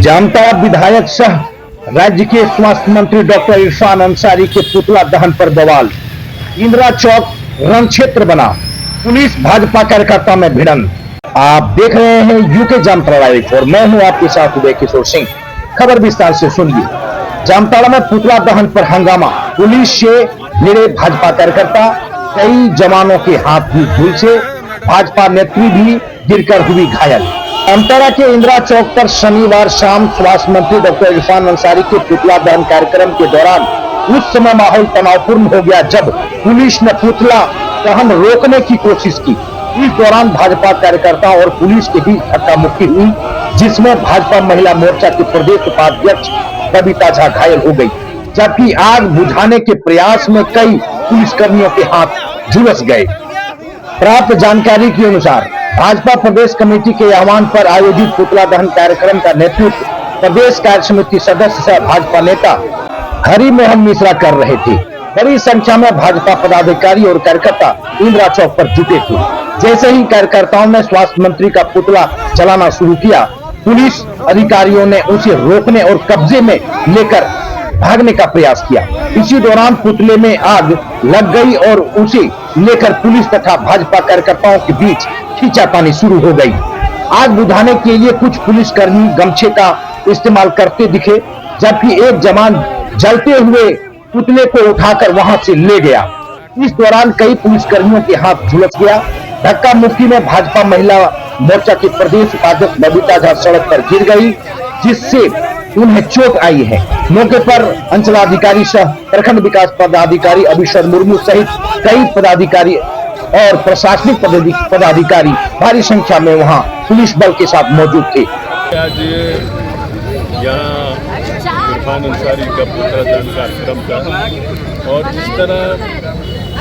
जामताड़ा विधायक सह राज्य के स्वास्थ्य मंत्री डॉक्टर इरफान अंसारी के पुतला दहन पर बवाल। इंदिरा चौक रण क्षेत्र बना, पुलिस भाजपा कार्यकर्ता में भिड़ंत। आप देख रहे हैं यूके जामताड़ा लाइव और मैं हूं आपके साथ उदय किशोर सिंह। खबर विस्तार से सुनिए। जामताड़ा में पुतला दहन पर हंगामा, पुलिस से भिड़े भाजपा कार्यकर्ता, कई जवानों के हाथ भी झुलसे, भाजपा नेत्री भी गिरकर हुई घायल। जामताड़ा के इंदिरा चौक पर शनिवार शाम स्वास्थ्य मंत्री डॉक्टर इरफान अंसारी के पुतला दहन कार्यक्रम के दौरान उस समय माहौल तनावपूर्ण हो गया जब पुलिस ने पुतला दहन रोकने की कोशिश की। इस दौरान भाजपा कार्यकर्ताओं और पुलिस के बीच धक्का मुक्की हुई, जिसमें भाजपा महिला मोर्चा की प्रदेश उपाध्यक्ष बबीता झा घायल हो गई, जबकि आग बुझाने के प्रयास में कई पुलिसकर्मियों के हाथ झुलस गए। प्राप्त जानकारी के अनुसार भाजपा प्रदेश कमेटी के आह्वान पर आयोजित पुतला दहन कार्यक्रम का नेतृत्व प्रदेश कार्य समिति सदस्य सह भाजपा नेता हरिमोहन मिश्रा कर रहे थे। बड़ी संख्या में भाजपा पदाधिकारी और कार्यकर्ता इंदिरा चौक पर जुटे थे। जैसे ही कार्यकर्ताओं ने स्वास्थ्य मंत्री का पुतला जलाना शुरू किया, पुलिस अधिकारियों ने उसे रोकने और कब्जे में लेकर भागने का प्रयास किया। इसी दौरान पुतले में आग लग गई और उसे लेकर पुलिस तथा भाजपा कार्यकर्ताओं के बीच खींचातानी शुरू हो गई। आग बुझाने के लिए कुछ पुलिसकर्मी गमछे का इस्तेमाल करते दिखे, जबकि एक जवान जलते हुए पुतले को उठाकर वहां से ले गया। इस दौरान कई पुलिसकर्मियों के हाथ झुलस गया। धक्का मुक्की में भाजपा महिला मोर्चा की प्रदेश उपाध्यक्ष बबीता झा सड़क पर गिर गई, जिससे उन्हें चोट आई है। मौके पर अंचलाधिकारी सह प्रखंड विकास पदाधिकारी अभिषेक मुर्मू सहित कई पदाधिकारी और प्रशासनिक पदाधिकारी भारी संख्या में वहां पुलिस बल के साथ मौजूद थे। आज यहाँ इरफान अंसारी का पुतला दहन कार्यक्रम था और जिस तरह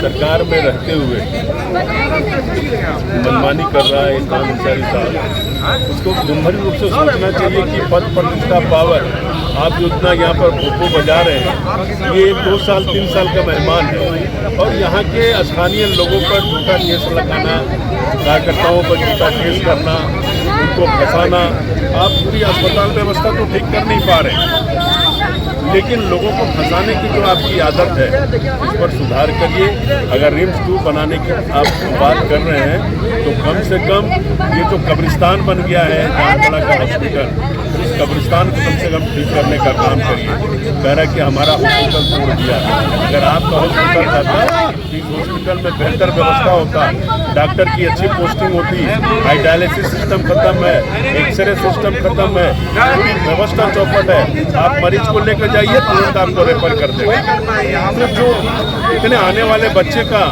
सरकार में रहते हुए मनमानी कर रहा है इरफान अंसारी साहब, उसको गंभीर रूप से सोचना चाहिए कि पद प्रतिष्ठा पावर आप जो इतना यहाँ पर भोपो बजा रहे हैं, ये 2 साल 3 साल का मेहमान है और यहाँ के स्थानीय लोगों पर झूठा केस लगाना, कार्यकर्ताओं पर झूठा केस करना, उनको फंसाना। आप पूरी अस्पताल व्यवस्था तो ठीक कर नहीं पा रहे, लेकिन लोगों को फंसाने की जो आपकी आदत है, इस पर सुधार करिए। अगर रिम्स 2 बनाने की आप बात कर रहे हैं तो कम से कम ये जो कब्रिस्तान बन गया है जामताड़ा का हॉस्पिटल, उस कब्रिस्तान को कम से कम ठीक करने का काम करिए। कह रहा है कि हमारा हॉस्पिटल तोड़ दिया। अगर आपका हॉस्पिटल रहता, इस हॉस्पिटल में बेहतर व्यवस्था होता, डॉक्टर की अच्छी पोस्टिंग होती, हाई डायलिसिस सिस्टम खत्म है, एक्सरे सिस्टम खत्म है, पूरी व्यवस्था चौपट है। आप मरीज को लेकर जाइए, तुरंत आपको रेफर कर देंगे। तो जो इतने आने वाले बच्चे का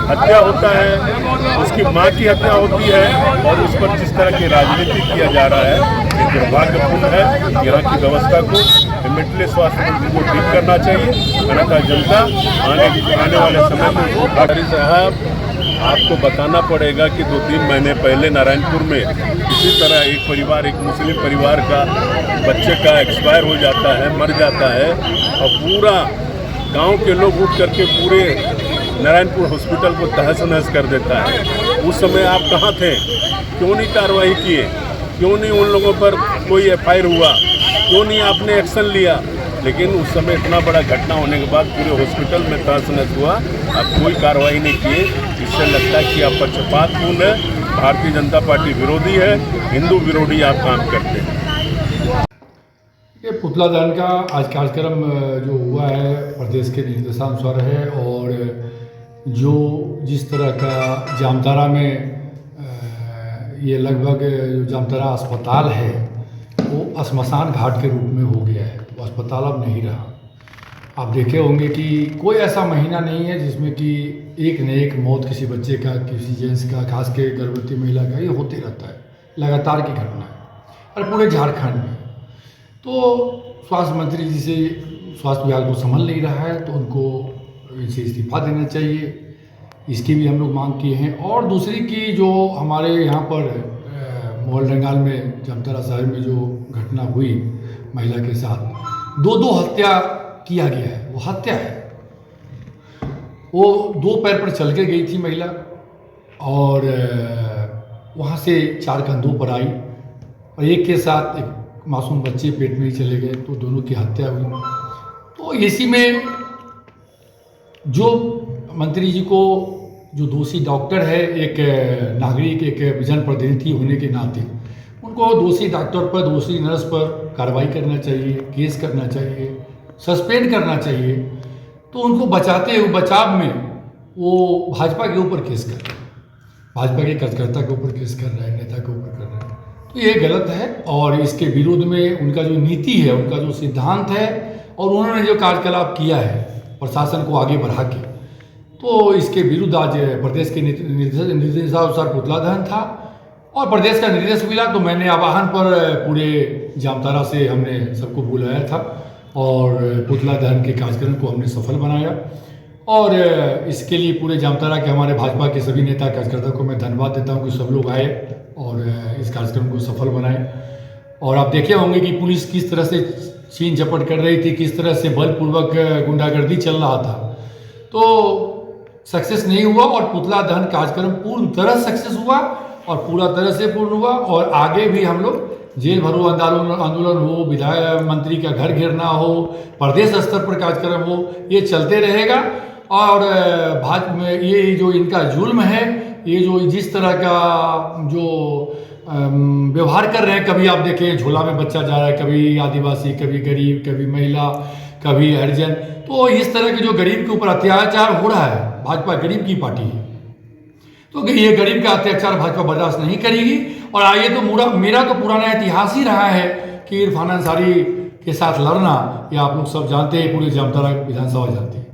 हत्या होता है, उसकी माँ की हत्या होती है और उस पर जिस तरह की राजनीति किया जा रहा है, ये दुर्भाग्यपूर्ण है। यहाँ की व्यवस्था को इमीडिएटली स्वास्थ्य मंत्री को ठीक करना चाहिए, अन्यथा जनता आने वाले समय में साहब आपको बताना पड़ेगा कि 2-3 महीने पहले नारायणपुर में इसी तरह एक परिवार, एक मुस्लिम परिवार का बच्चे का एक्सपायर हो जाता है, मर जाता है और पूरा गांव के लोग उठ करके पूरे नारायणपुर हॉस्पिटल को तहस नहस कर देता है। उस समय आप कहाँ थे? क्यों नहीं कार्रवाई किए? क्यों नहीं उन लोगों पर कोई FIR हुआ? क्यों नहीं आपने एक्शन लिया? लेकिन उस समय इतना बड़ा घटना होने के बाद पूरे हॉस्पिटल में तहस नहस हुआ, आप कोई कार्रवाई नहीं किए। इससे लगता है कि आप पक्षपातपूर्ण है, भारतीय जनता पार्टी विरोधी है, हिंदू विरोधी आप काम करते हैं। ये पुतला दहन का आज कार्यक्रम जो हुआ है प्रदेश के निर्देशानुसार है और जो जिस तरह का जामताड़ा में ये लगभग जामताड़ा अस्पताल है वो श्मशान घाट के रूप में हो गया है, वो अस्पताल अब नहीं रहा। आप देखे होंगे कि कोई ऐसा महीना नहीं है जिसमें कि एक न एक मौत किसी बच्चे का, किसी जेंट्स का, खास के गर्भवती महिला का, ये होते रहता है, लगातार की घटना है और पूरे झारखंड में। तो स्वास्थ्य मंत्री जी से स्वास्थ्य विभाग को संभल नहीं रहा है तो उनको इनसे इस्तीफा देना चाहिए, इसकी भी हम लोग मांग किए हैं। और दूसरी की जो हमारे यहाँ पर मोहल डंगाल में जामताड़ा शहर में जो घटना हुई महिला के साथ, 2 हत्या किया गया है, वो हत्या है। वो 2 पैर पर चल के गई थी महिला और वहाँ से 4 कंधों पर आई और एक के साथ एक मासूम बच्चे पेट में ही चले गए, तो दोनों की हत्या हुई। तो इसी में जो मंत्री जी को, जो दोषी डॉक्टर है, एक नागरिक, एक जनप्रतिनिधि होने के नाते उनको दोषी डॉक्टर पर, दोषी नर्स पर कार्रवाई करना चाहिए, केस करना चाहिए, सस्पेंड करना चाहिए। तो उनको बचाव में वो भाजपा के ऊपर केस कर रहे हैं, भाजपा के कार्यकर्ता के ऊपर केस कर रहा है, नेता के ऊपर कर रहा है। तो ये गलत है और इसके विरोध में उनका जो नीति है, उनका जो सिद्धांत है और उन्होंने जो कार्यकलाप किया है प्रशासन को आगे बढ़ा के, तो इसके विरुद्ध आज प्रदेश के निर्देशानुसार पुतला दहन था और प्रदेश का निर्देश मिला। तो मैंने आवाहन पर पूरे जामताड़ा से हमने सबको बुलाया था और पुतला दहन के कार्यक्रम को हमने सफल बनाया। और इसके लिए पूरे जामताड़ा के हमारे भाजपा के सभी नेता कार्यकर्ता को मैं धन्यवाद देता हूं कि सब लोग आए और इस कार्यक्रम को सफल बनाए। और आप देखे होंगे कि पुलिस किस तरह से छीन झपट कर रही थी, किस तरह से बलपूर्वक गुंडागर्दी चल रहा था, तो सक्सेस नहीं हुआ और पुतला दहन कार्यक्रम पूर्ण तरह सक्सेस हुआ और पूरा तरह से पूर्ण हुआ। और आगे भी हम लोग जेल भरो आंदोलन हो, विधायक मंत्री का घर घेरना हो, प्रदेश स्तर पर कार्यक्रम हो, ये चलते रहेगा। और भाजपा में ये जो इनका जुल्म है, ये जो जिस तरह का जो व्यवहार कर रहे हैं, कभी आप देखें झोला में बच्चा जा रहा है, कभी आदिवासी, कभी गरीब, कभी महिला, कभी हरिजन, तो इस तरह के जो गरीब के ऊपर अत्याचार हो रहा है, भाजपा गरीब की पार्टी है, तो ये गरीब का अत्याचार भाजपा बर्दाश्त नहीं करेगी। और आइए तो मेरा तो पुराना इतिहास ही रहा है कि इरफान अंसारी के साथ लड़ना, ये आप लोग सब जानते हैं, पूरे जामताड़ा विधानसभा जानते हैं।